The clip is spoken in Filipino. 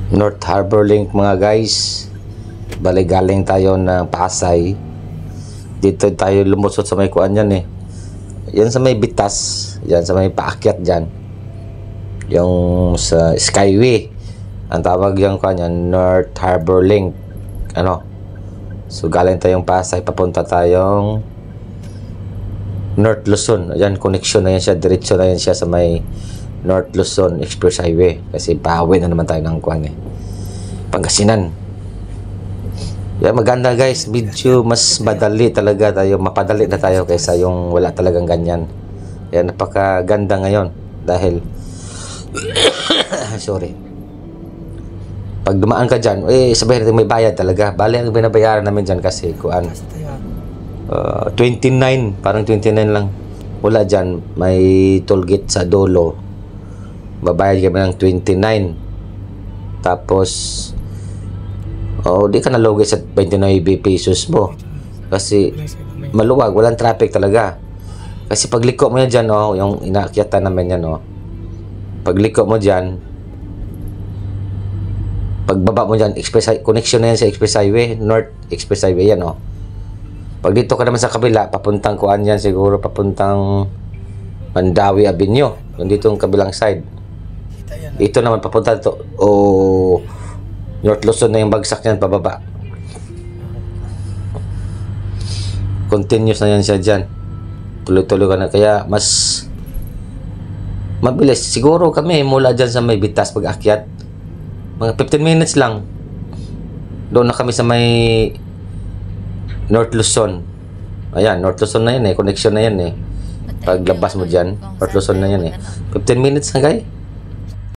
North Harbor Link mga guys. Bali galing tayo ng Pasay. Dito tayo lumusot sa may kuan yan eh. Yan sa may Bitas. Yan sa may paakyat dyan. Yung sa Skyway. Ang tawag yung kuan yan, North Harbor Link. Ano? So galing tayong Pasay, papunta tayong North Luzon. Ayan, connection na yan siya. Diretso na yan siya sa may North Luzon Express Highway. Kasi pahawi na naman tayo ng kuan eh, Pangasinan. Yan, maganda guys. Medyo mas madali talaga tayo. Mapadali na tayo kaysa yung wala talagang ganyan. Yan, napakaganda ngayon. Dahil sorry. Pag dumaan ka dyan, sabihin natin may bayad talaga. Bali ang binabayaran namin dyan kasi kuan 29, parang 29 lang. Wala dyan, may tollgate sa dulo. Babayad kami ng 29. Tapos di ka nalugi sa 29 pesos mo. Kasi maluwag, walang traffic talaga. Kasi pag liko mo yan dyan, yung inaakyatan namin yan, pag liko mo dyan, pagbaba mo dyan, connection na yan sa Express Highway, North Express Highway yan, Pag dito ka naman sa kabila, papuntang kuan yan siguro, papuntang Mandawi Avenue, yung dito yung kabilang side. Ito naman papunta to North Luzon na yung bagsak niyan pababa. Continuous na yan siya dyan. Tuloy-tuloy ka na. Kaya mas mabilis. Siguro kami mula dyan sa may Bitas pag-akyat, mga 15 minutes lang. Doon na kami sa may North Luzon. Ayan, North Luzon na yan eh. Connection na yan eh. Paglabas mo dyan, North Luzon na yan eh. 15 minutes na guys.